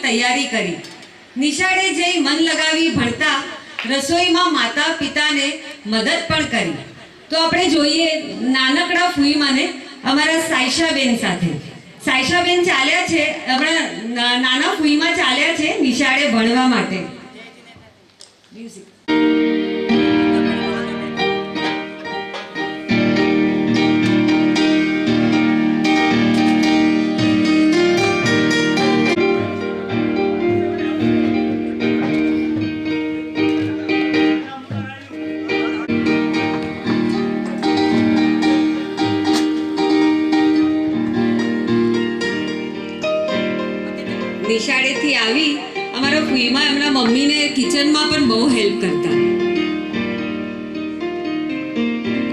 તૈયારી કરી। નિશાળે જઈ મન લગાવી ભણતા, રસોઈમાં માતા પિતાને મદદ પણ કરી। તો આપણે જોઈએ નાનકડા ફૂઈમાને અમારા સાયશાબેન સાથે। સાયશાબેન ચાલ્યા છે, આપણા નાના ફૂઈમાં ચાલ્યા છે નિશાળે ભણવા માટે। નિશાળેથી આવી અમારા ફૂઈમાં એમના મમ્મીને કિચનમાં પણ બહુ હેલ્પ કરતા।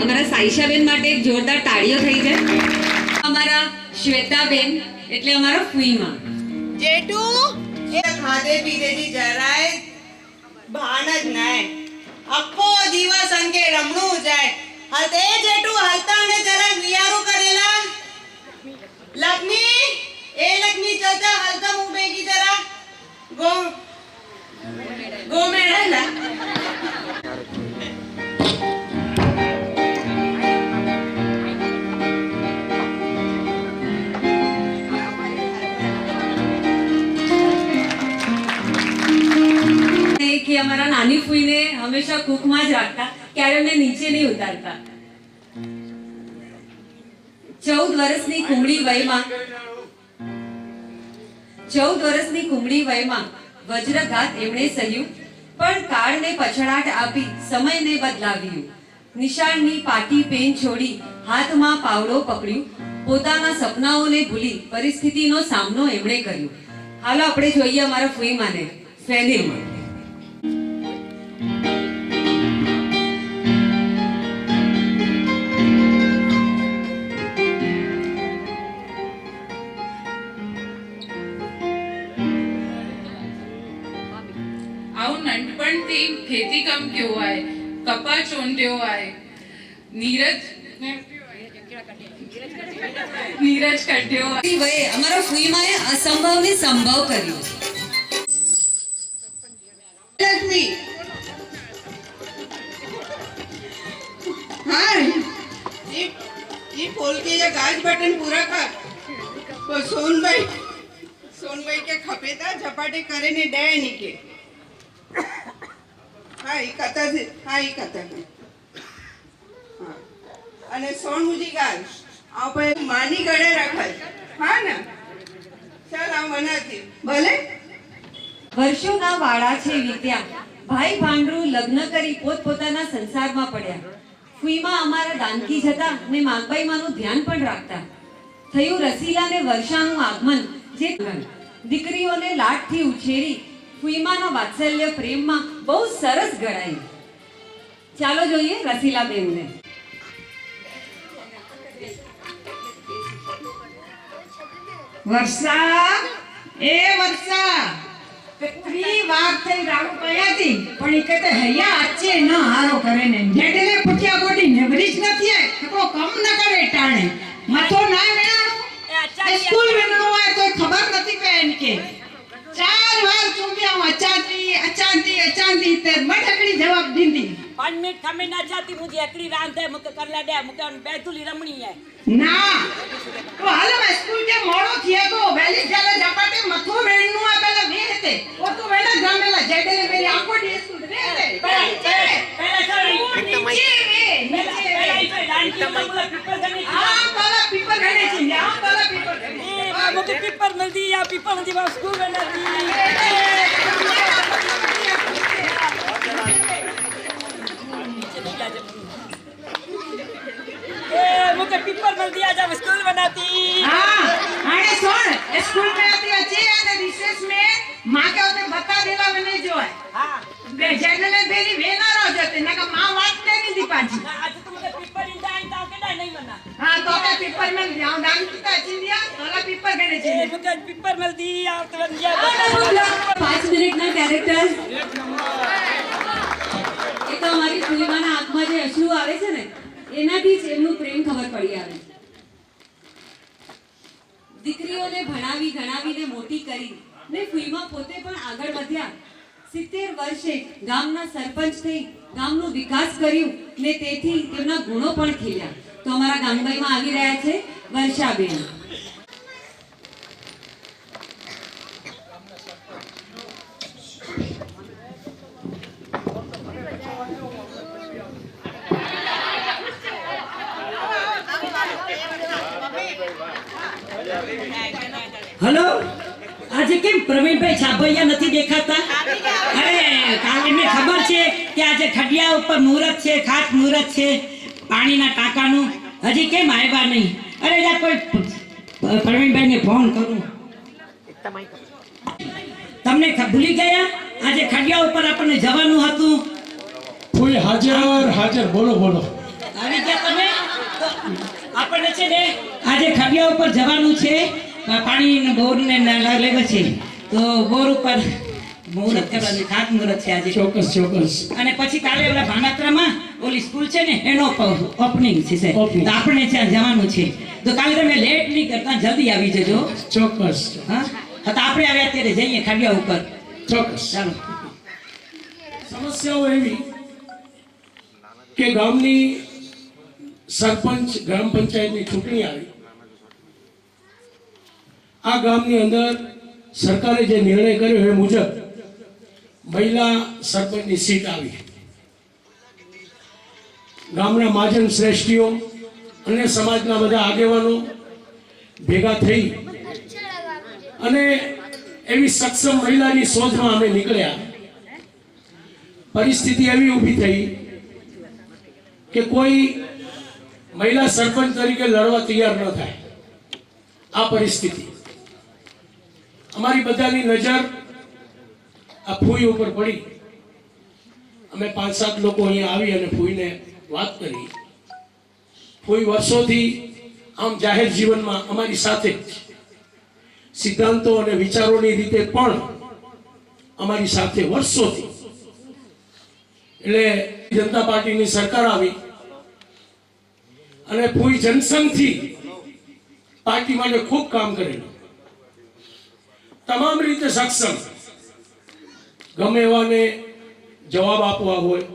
અમારા સાયશાબેન માટે એક જોરદાર તાળીઓ થઈ જાય। અમારા શ્વેતાબેન એટલે અમારા ફૂઈમાં। જેટુ એ ખાધે પીધેથી જરાય ભાન જ નાય, આખો દિવસ અંગે રમણું જાય। હતે જેટુ હાલતા ને જરા વિયારું કરેલા। લક્ષ્મી, એ લક્ષ્મી ચાચા હાલતા હું બેગી જરા ગો મેળેલા। કે અમારા નાની ફૂઈને હંમેશા કુકમાં જ રાખતા, ક્યારે એમને નીચે નહીં ઉતારતા। 14 વર્ષની કુમળી વયમાં વજ્રઘાત એમણે સહ્યું, પણ કાળને પછડાટ આપી સમયને બદલાવ્યું। નિશાળની પાટી પેન છોડી હાથમાં પાવડો પકડ્યું, પોતાના સપનાઓને ભૂલી પરિસ્થિતિનો સામનો એમણે કર્યો। હાલો આપણે જોઈએ અમારા ફૂઈમાને ફેનિલમાં। આવું નાનપણથી ખેતી કામ કેવું આય, કપા ચોંટ્યો આય, નીરજ કટ્યો આય। અમારા ફૂઈમાએ અસંભવને સંભવ કર્યો। લક્ષ્મી, हाँ ये खोल के ये गाज बटन पूरा कर। तो सोनभाई के खपेता झपाटे करे ने डे नहीं के। हाँ ये कथा है, हाँ અને સોન મુજી ગાલ આપણે માની ગળે રખાય। હા ને, ચાલ આ મનાથી ભલે। વર્ષોના વાળા છે વીત્યા, ભાઈ ભાંડરું લગ્ન કરી પોતપોતાના સંસારમાં પડ્યા। ફૂઈમાં અમારા દાનકી જતા ને માગબાઈમાનું ધ્યાન પણ રાખતા। થયું રસીલા ને વર્ષાનું આગમન, જે દીકરીઓને લાડથી ઉછેરી ફૂઈમાના વાત્સલ્ય પ્રેમમાં બહુ સરસ ગણાઈ। ચાલો જોઈએ રસીલાબેનને। વર્ષા, એ વર્ષા કેટલી વાર થઈ રાડો કયાથી, પણ એ કહેતે હૈયા આચે ન હારો કરે ને જેડલે પૂછ્યા ગોડી નેવરી જ નથી આય તો કમ ન કરે ટાણે મથો ના વેણાણો સ્કૂલ વેણણો હોય તો ખબર નથી કે એન કે 4 વાર ચૂંબ્યા અચાંતી તે મઠકડી જવાબ દીધી। 5 मिनट खमे ना जाती मुझे एकड़ी रांध है मुके कर ला दे मुके बैठुली रमणी है ना तो हाल में स्कूल के मोड़ो थिए तो वेली जाले झपाटे मथो वेणनु आ पेला वेहते ओ तो वेला गामेला जेडे मेरी आंखो डी स्कूल वेहते पहला नीचे वे डांटी मतलब पीपर गने हां पहला पीपर गने छी हां पहला पीपर गने मुके पीपर मिलदी या पीपर दी स्कूल में ना मुके पेपर मिल दिया जब स्कूल बनाती। हां आने सुन स्कूल में आती अच्छी है रिसेस में मां के होते बता देला मैंने जो है। हां बे जनरल बेरी वेना रह जाते ना का मां बात नहीं दी पाजी। आज तुमके पेपर इन दाई ता केडा नहीं बना। हां तो के पेपर में जाओ दान किता अच्छी दिया तोला पेपर गने छे मुके पेपर मिल दिया तो बन गया 5 मिनिट ना कैरेक्टर એ તો અમારી ફૂઈમાના આંખમાં જે અશ્રુ આવે છે ને એનાથી જ એમનું પ્રેમ ખબર પડી આવે। દીકરીઓને ભણાવી ગણાવીને મોટી કરી ને ફૂઈમાં પોતે પણ આગળ વધ્યા. 70 વર્ષે ગામના સરપંચ થઈ ગામનો વિકાસ કર્યું ને તેથી તેમના ગુણો પણ ખીલ્યા. તો અમારા ગામભાઈમાં આવી રહ્યા છે વર્ષાબેન. હલો, આજે કેમ પ્રવીણભાઈ છાભૈયા નથી દેખાતા? અરે કાલે એમને ખબર છે કે આજે ખડિયા ઉપર મુહૂર્ત છે, ખાસ મુહૂર્ત છે પાણીના ટાંકાનું, હજી કેમ આવ્યા નહીં? અરે યાર કોઈ પ્રવીણભાઈને ફોન કરું. તમને ભૂલી ગયા? આજે ખડિયા ઉપર આપણને જવાનું હતું. કોઈ હાજર બોલો આવી ગયા તમે? તો આપણને છે ને આજે ખડિયા ઉપર જવાનું છે, પાણી બોરને લેવે છે, તો બોર ઉપર મુહૂર્ત કરવાનું, ખાસ મુહૂર્ત છે આજે. ચોક્કસ અને પછી કાલે ઓલા ભાંગાત્રામાં ઓલી સ્કૂલ છે ને એનો ઓપનિંગ છે સાહેબ. Opening. તો આપણે ત્યાં જવાનું છે, તો કાલે તમે લેટ નહીં કરતા, જલ્દી આવી જજો. ચોક્કસ હા તો આપણે હવે અત્યારે જઈએ ખડિયા ઉપર. ચોક્કસ. ચાલો. સમસ્યાઓ એવી કે ગામની સરપંચ ગ્રામ પંચાયતની ચૂંટણી આવી. આ ગામની અંદર સરકારે જે નિર્ણય કર્યો એ મુજબ મહિલા સરપંચની સીટ આવી. ગામના મહાજન શ્રેષ્ઠીઓ અને સમાજના બધા આગેવાનો ભેગા થઈ અને એવી સક્ષમ મહિલાની શોધમાં અમે નીકળ્યા. પરિસ્થિતિ એવી ઊભી થઈ કે કોઈ મહિલા સરપંચ તરીકે લડવા તૈયાર ન થાય. આ પરિસ્થિતિ અમારી બધાની નજર આ ફૂઈ ઉપર પડી. અમે 5-7 લોકો અહીંયા આવી અને ફૂઈને વાત કરી. ફૂઈ વર્ષોથી આમ જાહેર જીવનમાં અમારી સાથે જ, સિદ્ધાંતો અને વિચારોની રીતે પણ અમારી સાથે વર્ષોથી. એટલે જનતા પાર્ટીની સરકાર આવી અને ફૂઈ જનસંઘથી પાર્ટી માટે ખૂબ કામ કરેલું. તમામ રીતે સક્ષમ. ગમે એવાને જવાબ આપવા હોય,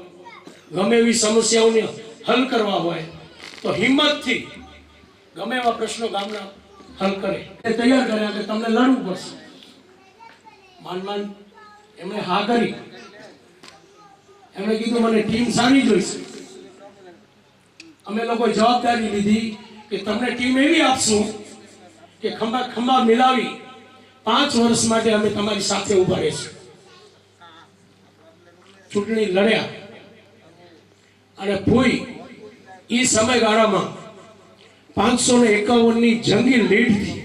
ગમે એવી સમસ્યાઓને હલ કરવા હોય તો હિંમતથી ગમે એવા પ્રશ્નો ગામના હલ કરે. એ તૈયાર કર્યા કે તમને લડવું પડશે. માન એમણે હા કરી. એમણે કીધું મને ટીમ સારી જોઈશે. અમે લોકો જવાબદારી લીધી કે તમને ટીમ એવી આપશું કે ખંભા મિલાવી 5 વર્ષ માટે અમે તમારી સાથે ઉભા રહીશું. ચૂંટણી લડ્યા અને ફૂઈ એ સમયગાળામાં 551 ની જંગી લીડથી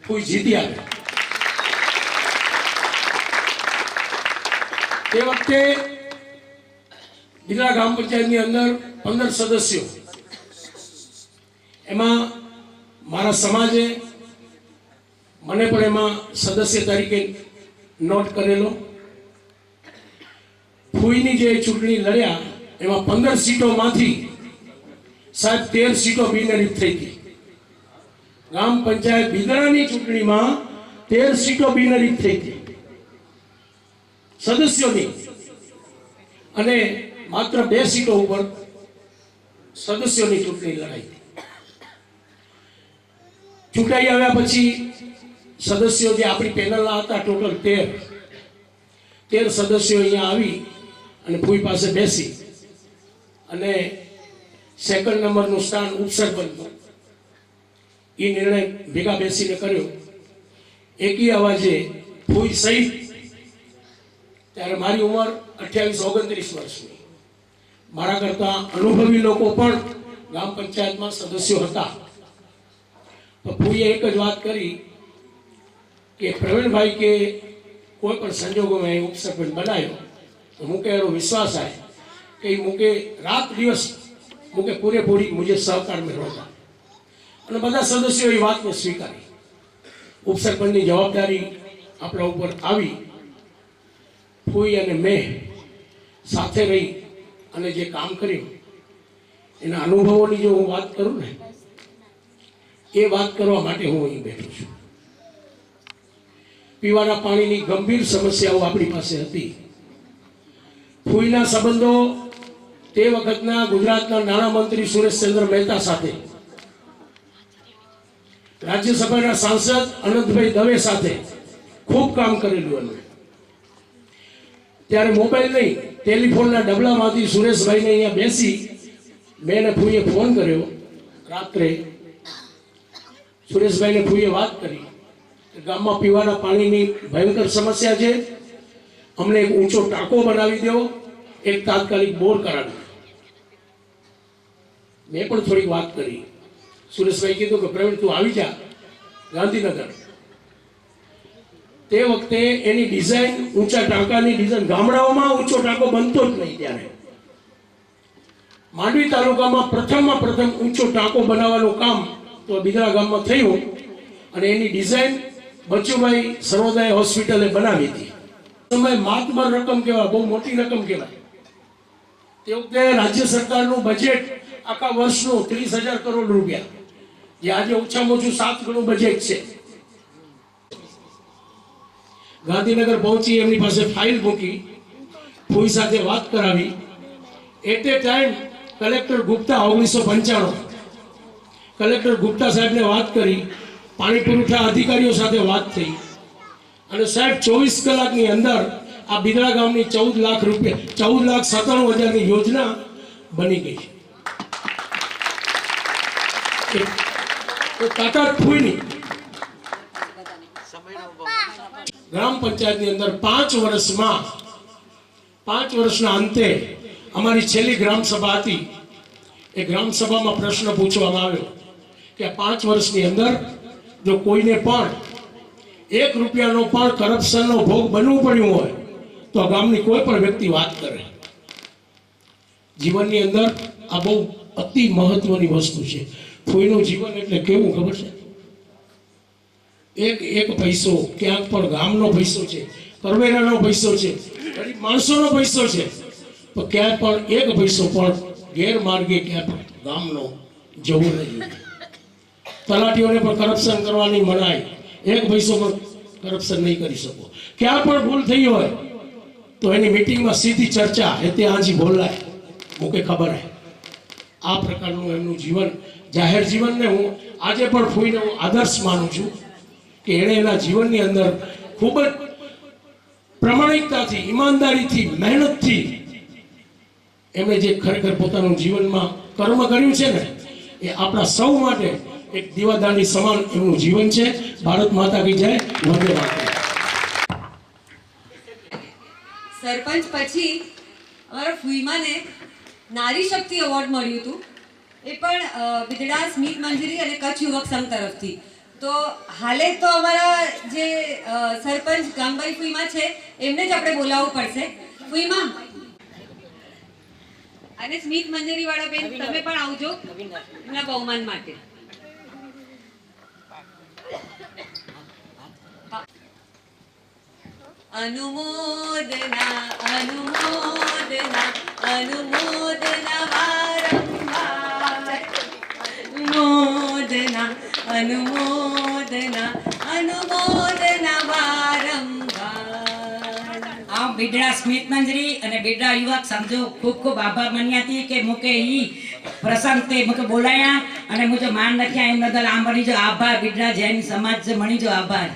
ફૂઈ જીતી આવ્યા. તે વખતે બિદડા ગ્રામ પંચાયતની અંદર 15 સદસ્યો, એમાં મારા સમાજે મને પણ એમાં સદસ્ય તરીકે નોટ કરેલો. ફૂઈની જે ચૂંટણી લડ્યા એમાં 15 સીટોમાંથી સાહેબ 13 સીટો બિનહરીફ થઈ હતી. ગ્રામ પંચાયત બિદડાની ચૂંટણીમાં 13 સીટો બિનહરીફ થઈ હતી સદસ્યોની, અને માત્ર 2 સીટો ઉપર સદસ્યોની ચૂંટણી લડાઈ હતી. ચૂંટાઈ આવ્યા પછી સદસ્યો જે આપણી પેનલના હતા ટોટલ 13 સદસ્યો અહીંયા આવી અને ફૂઈ પાસે બેસી અને સેકન્ડ નંબરનું સ્થાન ઉપસરપંચનું એ નિર્ણય ભેગા બેસીને કર્યો. એકી અવાજે ફૂઈ સહિત. ત્યારે મારી ઉંમર 28-29 વર્ષની. મારા કરતા અનુભવી લોકો પણ ગ્રામ પંચાયતમાં સદસ્યો હતા. તો ફૂઈએ એક જ વાત કરી કે પ્રવીણભાઈ કે કોઈ પણ સંજોગોમાં એ ઉપસરપંચ બનાવ્યો તો મુકે એનો વિશ્વાસ આવે કે મુકે રાત દિવસ મુકે પૂરેપૂરી મુझे સહકાર મેળવતા. અને બધા સદસ્યો એ વાતને સ્વીકારી. ઉપસરપંચની જવાબદારી આપણા ઉપર આવી. ફૂઈ અને મેં સાથે રહી અને જે કામ કર્યું એના અનુભવોની જો હું વાત કરું ને, એ વાત કરવા માટે હું અહીં બેઠો છું. પીવાના પાણીની ગંભીર સમસ્યાઓ આપણી પાસે હતી. ફૂઈના સંબંધો તે વખતના ગુજરાતના નાણામંત્રી સુરેશચંદ્ર મહેતા સાથે, રાજ્યસભાના સાંસદ અનંતભાઈ દવે સાથે ખૂબ કામ કરેલું. અમે ત્યારે મોબાઈલ નહીં, ટેલિફોનના ડબલામાંથી સુરેશભાઈને અહીંયા બેસી મેં ને ફૂઈએ ફોન કર્યો. રાત્રે સુરેશભાઈને ફૂઈએ વાત કરી કે ગામમાં પીવાના પાણીની ભયંકર સમસ્યા છે, અમને એક ઊંચો ટાંકો બનાવી દો, એક તાત્કાલિક બોર કરાવી. મેં પણ થોડીક વાત કરી. સુરેશભાઈ કીધું કે પ્રવીણ તું આવી જા ગાંધીનગર. તે વખતે એની ડિઝાઇન, ઊંચા ટાંકાની ડિઝાઇન, ગામડાઓમાં ઊંચો ટાંકો બનતો જ નહીં. ત્યારે માંડવી તાલુકામાં પ્રથમ ઊંચો ટાંકો બનાવવાનું કામ તો બિદડા ગામમાં થયું અને એની ડિઝાઇન બચુભાઈ સર્વોદય હોસ્પિટલે બનાવી હતી. સમય માતબર રકમ કહેવાય, બહુ મોટી રકમ કહેવાય. તે વખતે રાજ્ય સરકારનું બજેટ આખા વર્ષનું 30,000 કરોડ રૂપિયા, જે આજે ઓછામાં ઓછું 7 ગણું બજેટ છે. ગાંધીનગર પહોંચી એમની પાસે ફાઇલ મૂકી, ફૂઈ સાથે વાત કરાવી. At a time collector Gupta 1995 collector Gupta સાહેબને વાત કરી, પાણી પુરવઠા અધિકારીઓ સાથે વાત થઈ અને સાહેબ 24 કલાકની અંદર આ બિદડા ગામની 14 લાખ રૂપિયા 14,97,000ની યોજના બની ગઈ. તાકાત ફૂઈની ગ્રામ પંચાયતની અંદર 5 વર્ષના અંતે અમારી છેલ્લી ગ્રામ સભા હતી. એ ગ્રામ સભામાં પ્રશ્ન પૂછવામાં આવ્યો કે 5 વર્ષની અંદર જો કોઈને પણ 1 રૂપિયાનો પણ કરપ્શનનો ભોગ બનવું પડ્યું હોય તો આ ગામની કોઈ પણ વ્યક્તિ વાત કરે. જીવનની અંદર આ બહુ અતિ મહત્વની વસ્તુ છે. ફૂઈનું જીવન એટલે કેવું ખબર છે? એક પૈસો ક્યાંક પણ ગામનો પૈસો છે, કરવેરાનો પૈસો છે, ગરીબ માણસોનો પૈસો છે, તો ક્યાંય પણ એક પૈસો પણ ગેરમાર્ગે ક્યાં પણ ગામનો જવું નહીં. તલાટીઓને પણ કરપ્શન કરવાની મનાય, એક પૈસો પણ કરપ્શન નહીં કરી શકો. ક્યાં પણ ભૂલ થઈ હોય તો એની મીટિંગમાં સીધી ચર્ચા એ તે આજી બોલાય, મુકે ખબર હે. આ પ્રકારનું એમનું જીવન, જાહેર જીવનને હું આજે પણ ફૂઈને હું આદર્શ માનું છું કે એણે એના જીવનની અંદર ખૂબ જ પ્રમાણિકતાથી, ઈમાનદારીથી, મહેનતથી એમણે જે ખરેખર પોતાનું જીવનમાં કર્મ કર્યું છે ને, એ આપણા સૌ માટે એક દીવાદાંડી સમાન એમનું જીવન છે. ભારત માતા કી જય, વંદે માતરમ. સરપંચ પછી અમારા ફૂઈમાને નારી શક્તિ એવોર્ડ મળ્યું હતું. એ પણ બિદડા સ્મિત મંજરી અને કચ્છ યુવક સંઘ તરફથી. તો હાલે તો અમારા જે સરપંચ ગામભાઈ ફૂઈમા છે એમને જ આપણે બોલાવવું પડશે. ફૂઈમા અને સ્મિત મંજરી વાળા બેન, તમે પણ આવજો એમના બહુમાન માટે. અનુમોદના અનુમોદના અનુમોદના વારંવાર, અનુમોદના અનુમોદના અનુમોદના વારંવાર. આ બિદડા સ્મિત મંજરી અને બિદડા યુવક સમજો ખૂબ ખૂબ આભાર માન્યા હતી કે મુકે ઈ પ્રસંગ તે મુકે બોલાયા અને મુજો માન રખ્યા. એમ બદલ આ મળી જો આભાર. બિદડા જૈન સમાજ જે મળી જો આભાર.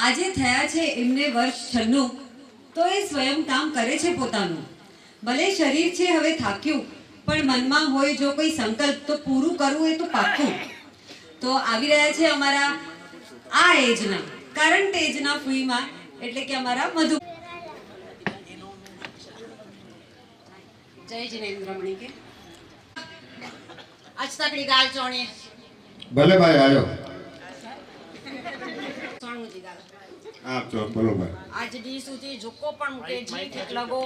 આજે થયા છે એમને વર્ષ 96, તો એ સ્વયં કામ કરે છે પોતાનું. ભલે શરીર છે હવે થાક્યું, પણ મનમાં હોય જો કોઈ સંકલ્પ તો પૂરું કરવું એ તો પાક્કું. તો આવી રહ્યા છે અમારા આ એજના, કરંટ એજના ફૂઈમાં, એટલે કે અમારા મધુ. જય જિનેન્દ્રમણી કે આજ તકડી ગાલ ચોણી ભલે ભાઈ આવ્યો. ચોણુજી ગાલ હા ચો બોલો ભાઈ. આજ દી સુધી જોકો પણ મૂકે જી ઠીક લગો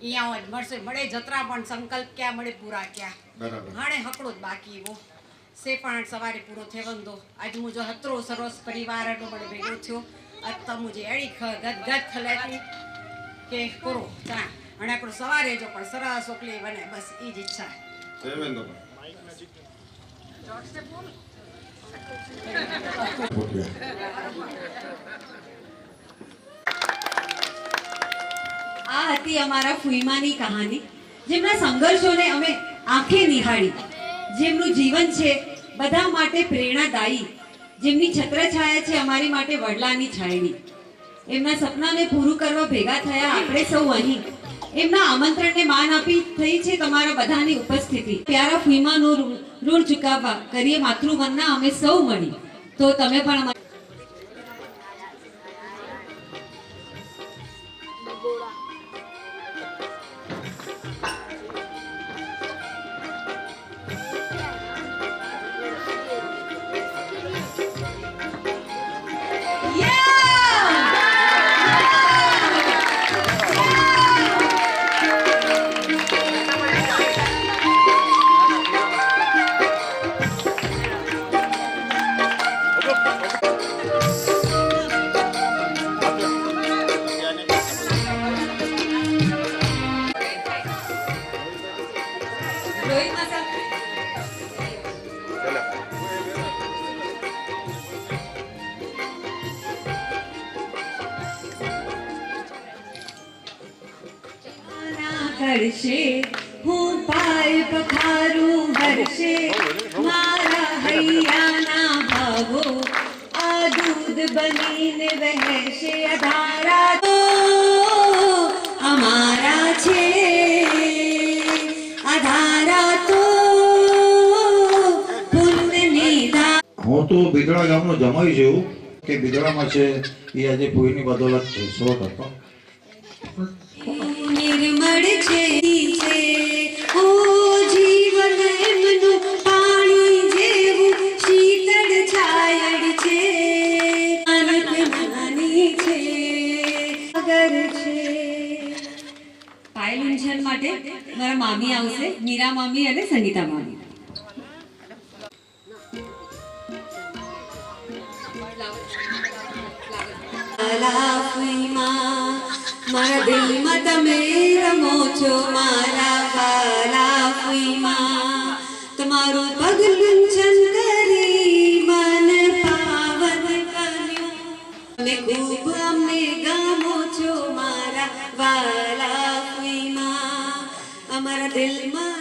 અહીંયા જ મળશે મળે જત્રા પણ સંકલ્પ ક્યાં મળે પૂરા ક્યાં બરાબર. હાણે હકડો જ બાકી એવો સે પણ સવારે પૂરો થેવંદો. આજ મુજો હતરો સરસ પરિવાર હતો મને ભેગો થયો. આજ તો મુજે એડી ગદ ખલેતી કે પૂરો ચા અને આપણો સવારે જો પણ સરસ ઓકલી બને, બસ એ જ ઈચ્છા. સેવેન્દો આ હતી અમારા ફુઈમાની કહાની, જેમના સંઘર્ષોને અમે આંખે નિહાળી, જેમનું જીવન છે બધા માટે પ્રેરણાદાયી, જેમની છત્રછાયા છે અમારી માટે વડલાની છાયડી. એમના સપનાને પૂરું કરવા ભેગા થયા આપણે સૌ અહીં. એમના આમંત્રણને માન આપી થઈ છે તમારા બધાની ઉપસ્થિતિ. પ્યારા ફુઈમાનું ઋણ ચૂકવવા કરીએ માતૃવંદના અમે સૌ મળી. તો તમે પણ અમારી રોહિત માસા. કરશે હું પાય પખારું હરશે મારા હૈયાના ભાવો આ દૂધ બનીને વહેશે અધારા તો અમારા છે અધારા તો પુણ્યની ધા. હું તો બિદડા ગામનો જમાઈ છું કે બિદડામાં છે એ આજે કોઈની બદોલત છે 100%. નિર્મળ છે ઓ જીવન એમનું પાણી જેવું શીતળ છાયડ છે અનંત નાની છે અગર છે. પાયલ ઉંછન માટે મારા મામી આવશે, મીરા મામી અને સંગીતા મામી. મારા દિલમાં તમે રમો છો મારા વાલા ફુઈમા, તમારું પગલું છન કરી મન પાવન કર્યું. તમે ખૂબ અમને ગમો છો મારા વાલા ફુઈમા, અમારા દિલમાં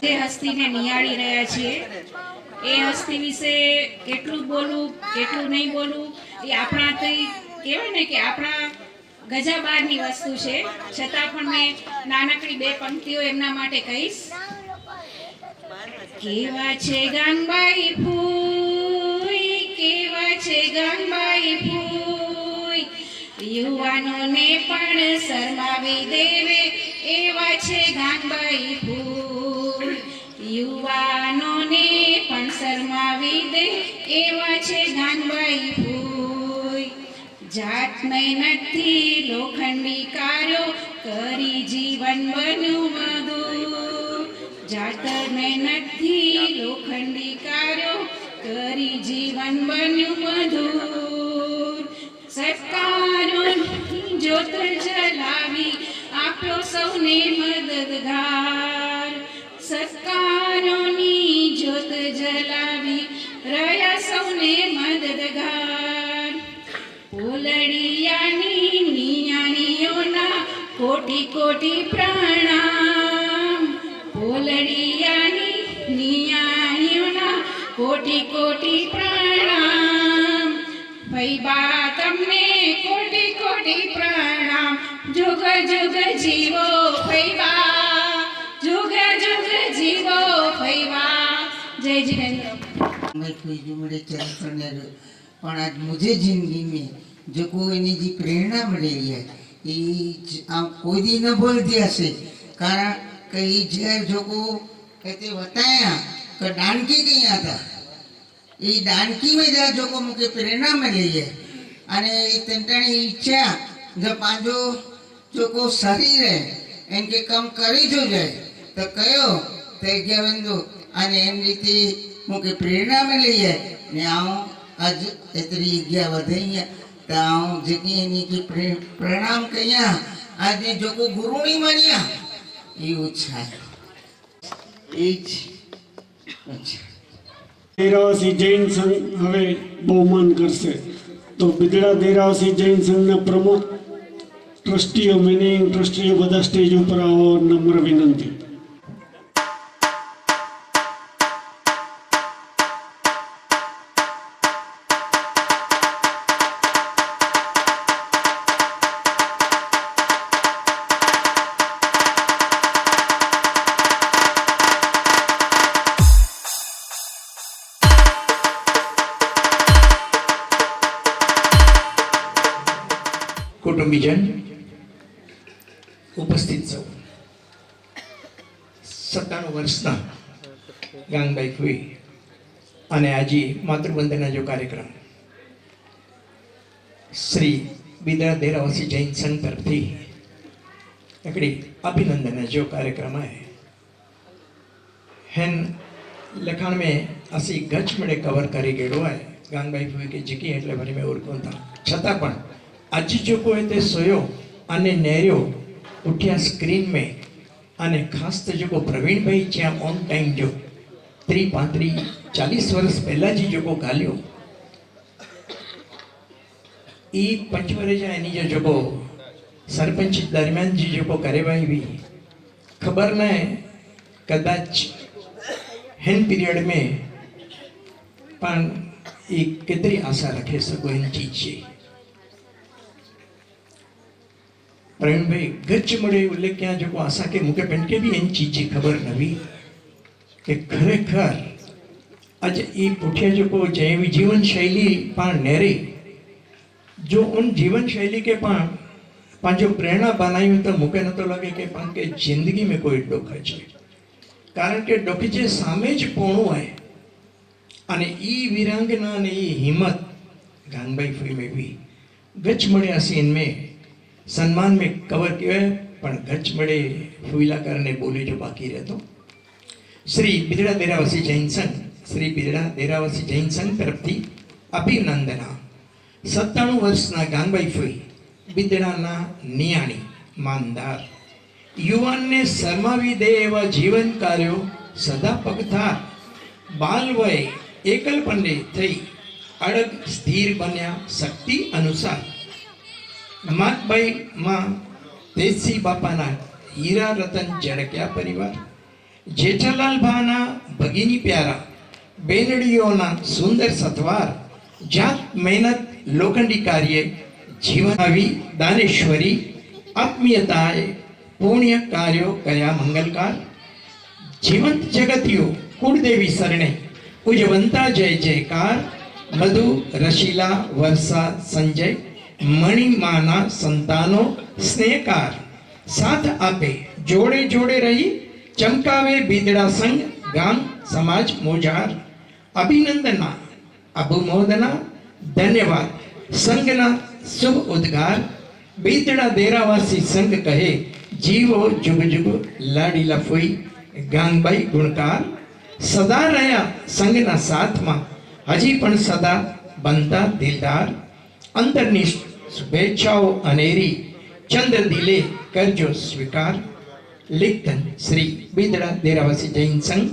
જે હસ્તીને નિહાળી રહ્યા છીએ એ હસ્તી વિશે કેટલું બોલવું કેટલું નહીં બોલવું એ આપણાથી કહેવાય ને કે આપણા ગજા બહારની વસ્તુ છે, છતાં પણ મેં નાનકડી 2 પંક્તિઓ એમના માટે કહીશ. કેવા છે ગાંગબાઈ ફૂઈ, કેવા છે ગાંગબાઈ ફૂઈ, યુવાનોને પણ શરમાવી દેવે એવા છે ગાંગબાઈ ફૂઈ, યુવાનોને પણ શરમાવી દે એવા છે ગાંગબાઈ ફૂઈ. જાત મહેનતથી લોખંડી કાર્યો કરી જીવન બન્યું મધુર, જાત મહેનતથી લોખંડી કાર્યો કરી જીવન બન્યું મધુર. સત્કારોની જ્યોત જલાવી આપ્યો સૌને મદદગાર, સત્કારોની જ્યોત જલાવી રહ્યા સૌને મદદગાર. પોલડિયાની નિયાણીઓના કોટી કોટી પ્રણામ, પોલડિયાની નિયાણીઓના કોટી કોટી પ્રણામ. ભૈબા તમને કોટી કોટી પ્રણામ, જુગ જુગ જીવો ભૈબા, જુગ જુગ जीवो भैया जय जिनेन्द्र। मैं कोई जो मेरे चरित्र ने पर आज मुझे जिंदगी में जो कोई ने जी प्रेरणा मिली है ये कोई दी न बोलती हसे कारण कई जय जो को कहते बताया कि डानकी कहीं आता ये डानकी में जा जो को मुझे प्रेरणा मिली है अने तंटानी इच्छा जो पांचो जो को शरीर है इनके कम करी जो जाए तो कयो ते गवंदो अने एम रीति मुके प्रेरणा मिली है ने आऊं आज एतरी गया वधई तो आऊं जेकी एनी की प्रणाम कया आज जो को गुरु नहीं मानिया ये उच्छा एज अच्छा देरावासी जैन संघ हवे बहुमान करशे तो बिदड़ा देरावासी जैन संघना प्रमुख ट्रस्टीओ मैनेजिंग ट्रस्टीओ बधा स्टेज पर आओ नम्र विनंती। कुटुंबीजन उपस्थित सौ 97 વર્ષના ગાંગબાઈ ફૂઈ અને આજે માતૃવંદના जो कार्यक्रम श्री बिदड़ा देरावासी जैन संघ तरफथी हिकिड़ी अभिनंदन जो कार्यक्रम है हेन लखाण में असी गच मड़े कवर करी गेड़ो है गांगबाई फूई के जीकी एटले भरी में ओळखूं था छतां पण आज जो कोई ते सोयो अने नेरियो उठिया स्क्रीन में अने खास तो जो प्रवीण भाई ज्यां ऑन टाइम जो 30-35-40 वर्ष पहला जी जो गाल्यो ई पंचवरेजा एनी जो सरपंच दरमियान जी जो कार्यवाही हुई खबर न कदाच हेन पीरियड में पण ई केतरी आशा रखे सको इन चीज छे। प्रवीण भाई गच मड़े उल्लेख क्या जो आशा के मुके पेन के भी इन चीज की खबर नवी कि खरेखर आज ये पुठिया जो को जैवी जीवन शैली पण नेरी जो उन जीवन शैली के पण पांचो प्रेरणा बनाई तो मुके न तो लगे कि पण के जिंदगी में कोई दुख है कारण के दुख जे सामे ज पोणो है अने ई वीरांगना ने ई हिम्मत गांगबाई फूई में भी गच मड़े हसीन में सम्मान में कवर किया पण गच मड़े फूला करने बोले जो बाकी रहतो श्री बिदड़ा देरावासी जैन संघ श्री बिदड़ा देरावासी जैन संघ तरफथी अभिनंदना 97 वर्षना गांगबाई फूई बिदड़ाना नियाणी मानदार युवान ने शरमावी दे एवा जीवन कार्यो सदा पगथार बाल वय एकलपणे थई अड़ग स्थिर बन्या शक्ति अनुसार मातबाई मां तेजसी बापाना हीरा रतन जड़क्या परिवार જેઠાલાલ ભાના ભગીની પ્યારા બેનડીઓના સુંદર સથવાર જાત મહેનત લોખંડી કાર્ય જીવન આવી દાનેશ્વરી આત્મીયતાએ પુણ્ય કાર્યો કર્યા મંગલકાર જીવંત જગતિયો કુળદેવી શરણે ઉજવંતા જય જયકાર મધુ રશીલા વર્ષા સંજય મણિમાના સંતાનો સ્નેહકાર સાથ આપે જોડે જોડે રહી ચમકાવે બીદડા સંગ ગામ સમાજ મોજાર અભિનંદના અભુમોદના ધન્યવાદ સંઘના શુભ ઉદ્ગાર બીદડા દેરાવાસી સંઘ કહે જીવો જુગ જુગ લાડીલા ફોઈ ગાંગબાઈ ગુણકાર સદા રહ્યા સંઘના સાથમાં હજી પણ સદા બનતા દિલદાર અંતરની શુભેચ્છાઓ અનેરી ચંદ્ર દિલે કરજો સ્વીકાર લેખન શ્રી બીદડા દેરાવાસી જૈન સંઘ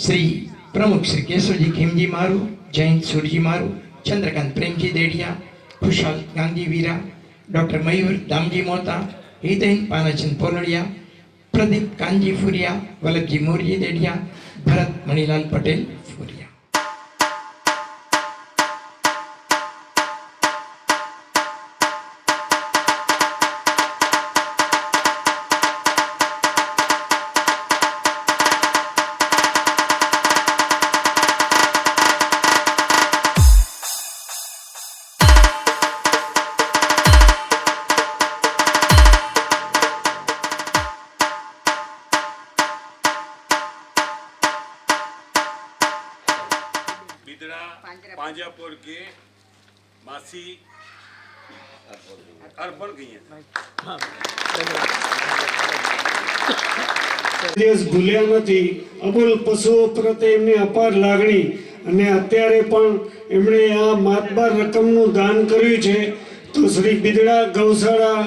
શ્રી પ્રમુખ શ્રી કેશવજી ખીમજી મારું જૈન સુરજી મારું ચંદ્રકાંત પ્રેમજી દેડિયા ખુશાલ ગાંધી વીરા ડૉક્ટર મયુર દામજી મોતા હિતૈન પાનાચંદ પોલડિયા પ્રદીપ કાનજી ફુરિયા વલ્લભજી મોરજી દેડિયા ભરત મણીલાલ પટેલ ફુરિયા. पांजापुर के मासी अर्पण गई દિવસ ભૂલ્યા નથી. અબોલ પશુઓ પ્રત્યે એમની અપાર લાગણી અને અત્યારે પણ એમણે આ માતબાર રકમનું દાન કર્યું છે. તો શ્રી બીદડા ગૌશાળા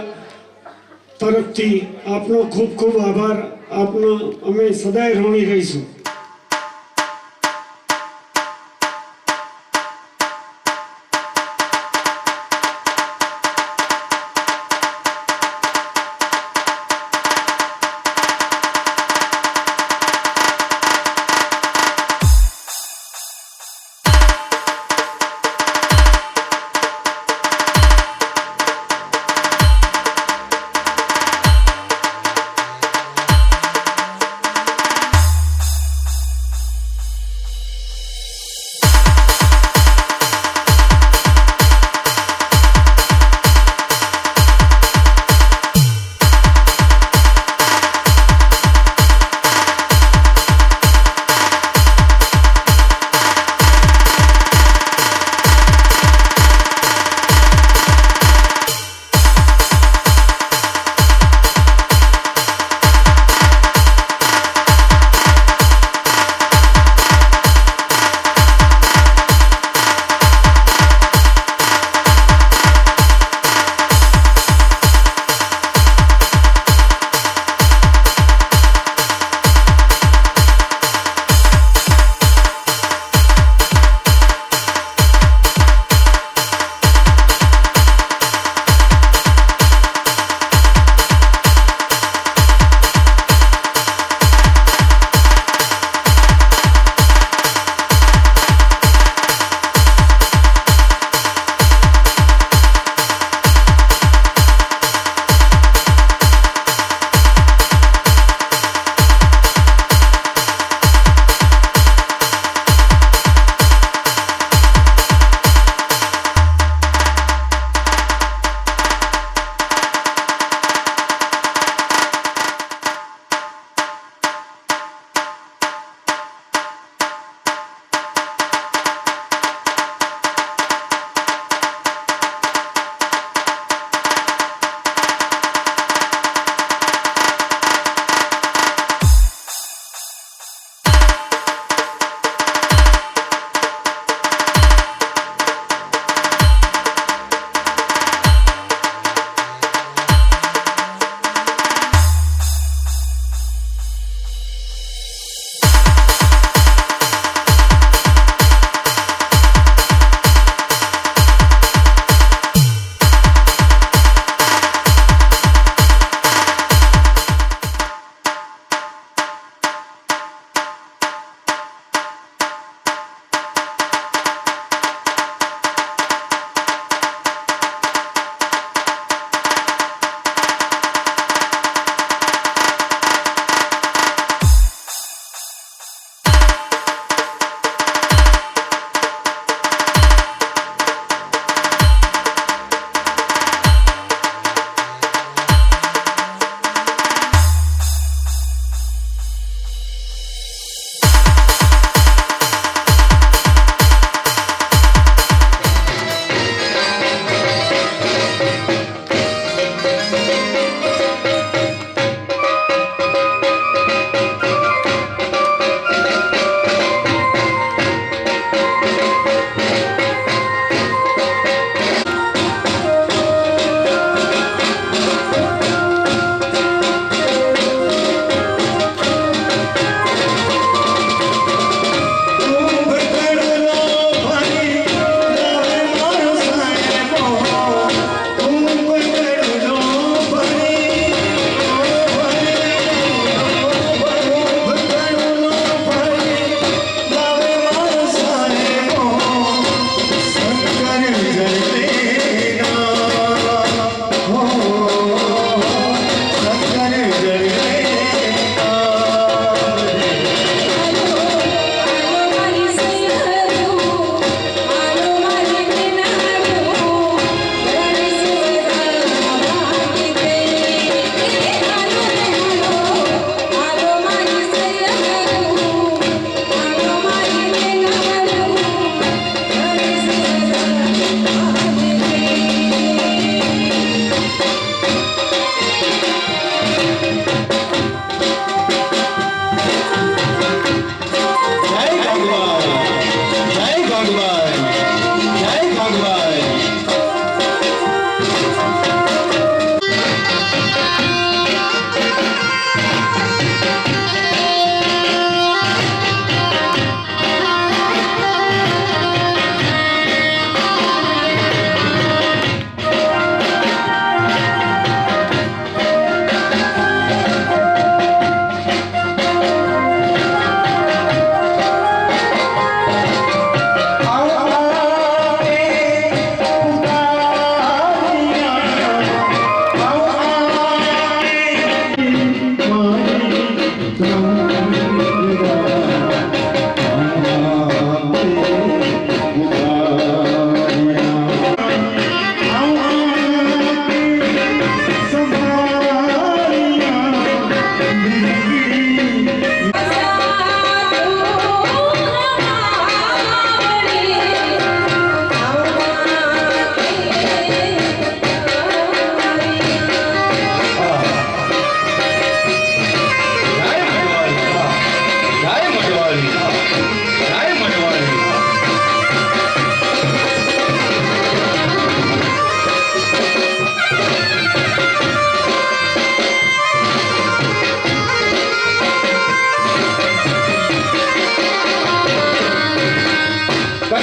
તરફથી આપનો ખૂબ ખૂબ આભાર. આપનો અમે સદાય ઋણી રહીશું.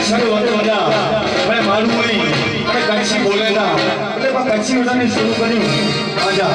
શરૂ હતું બધા મેં મારું નહીં અને કચ્છી બોલેલા એટલે પણ કચ્છી બધાને શરૂ કર્યું આજા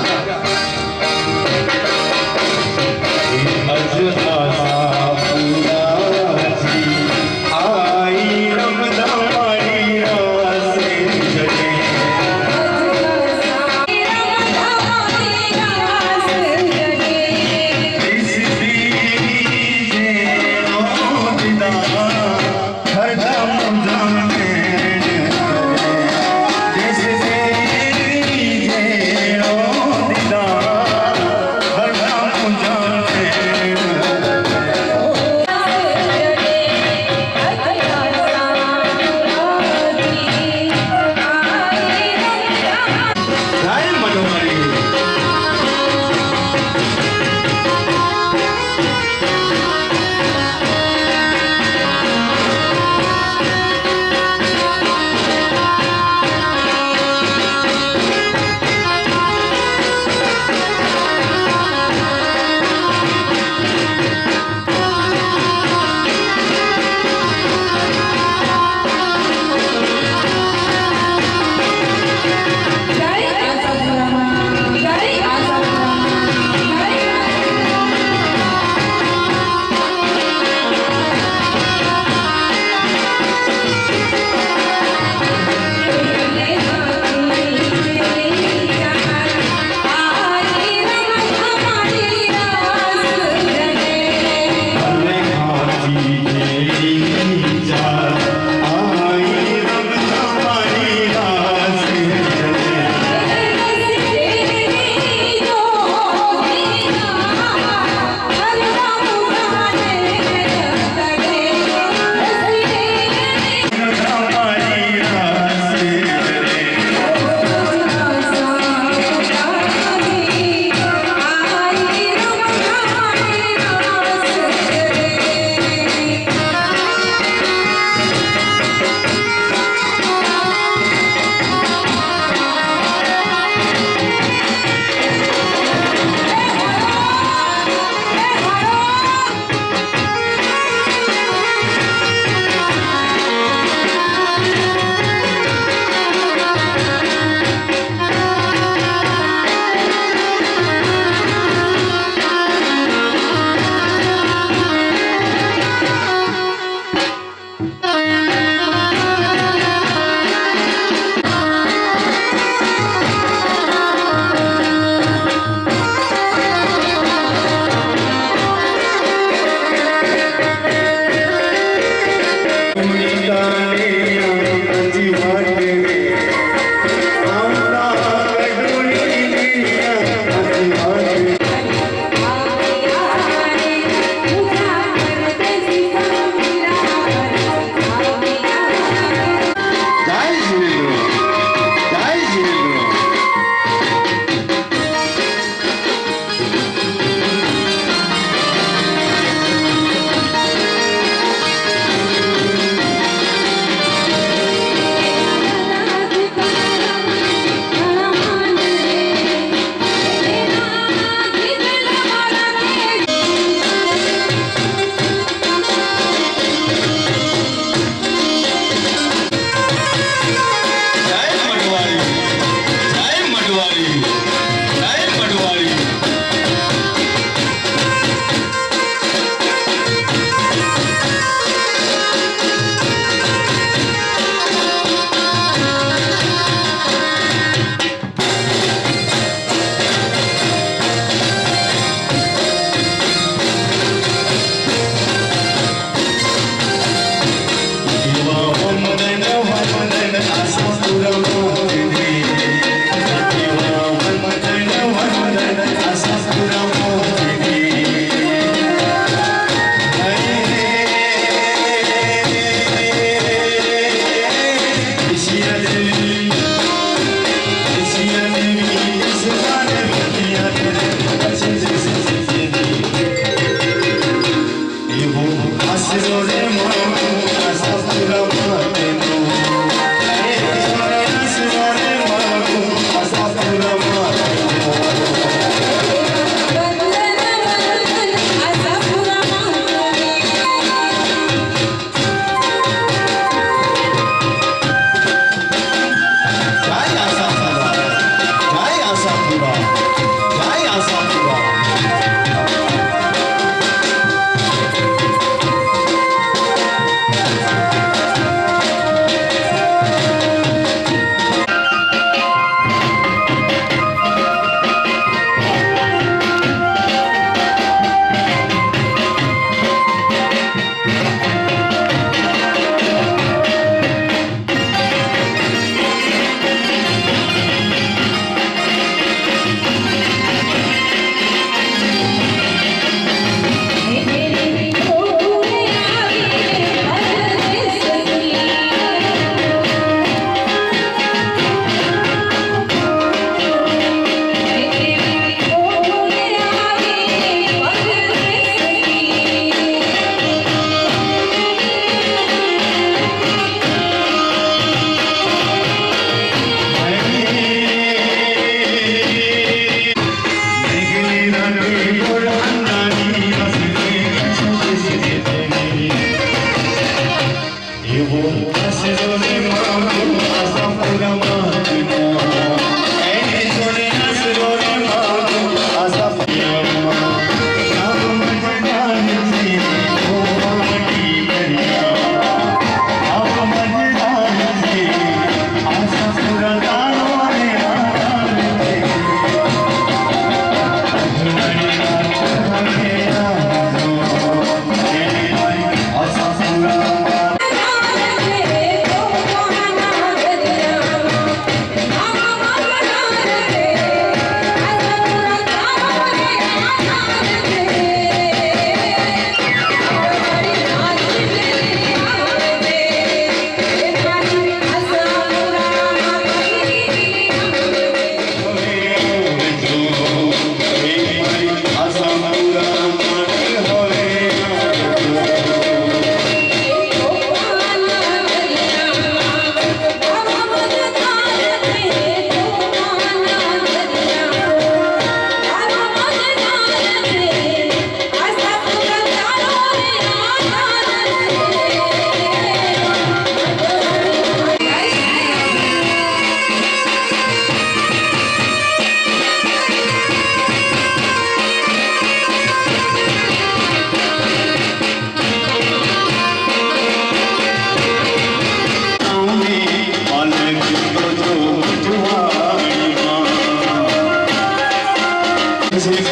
જય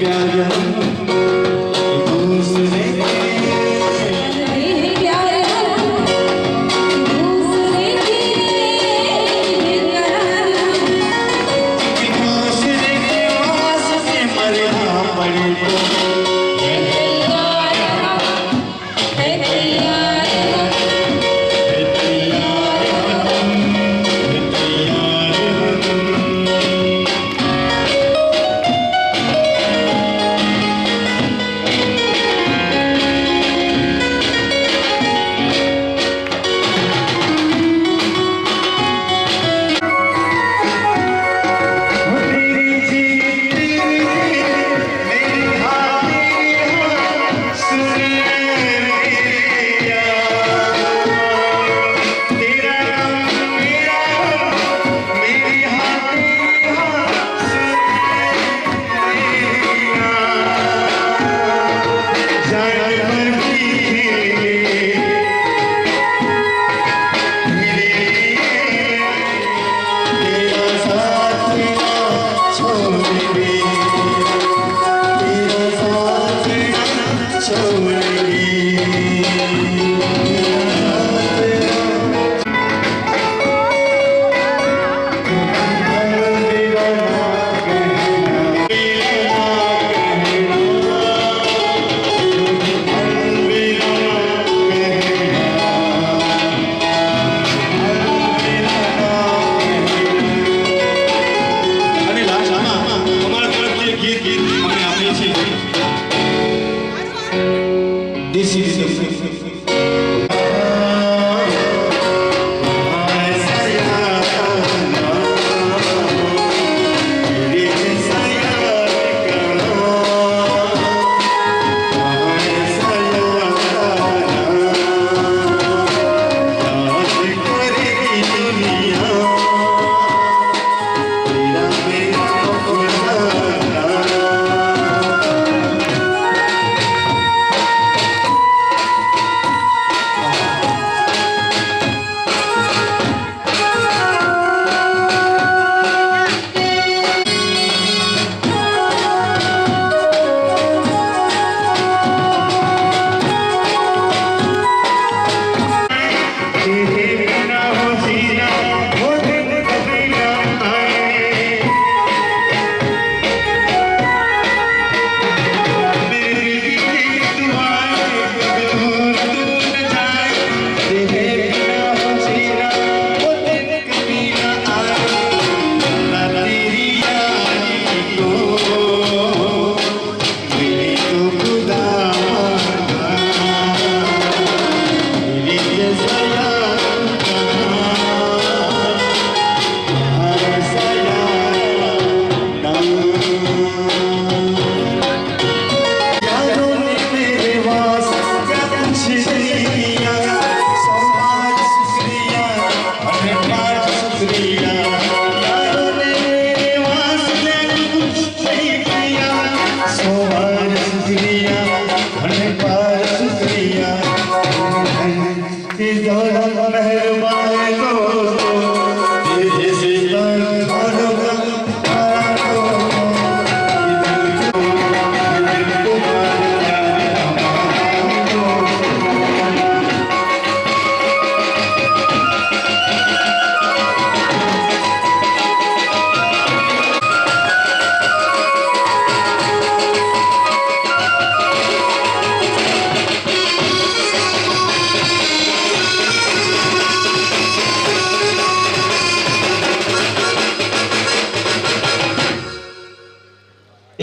प्यार हम एक दूसरे के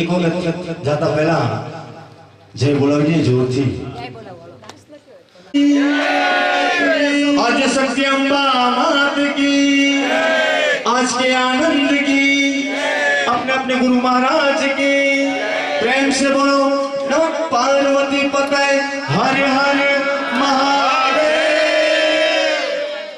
એક વખત જાતા પહેલા જય બોલાવીએ જોરથી आज सत्य अम्बा मात की आज के आनंद की अपने अपने गुरु महाराज की प्रेम से बोलो नमः पार्वती पते हरे हरे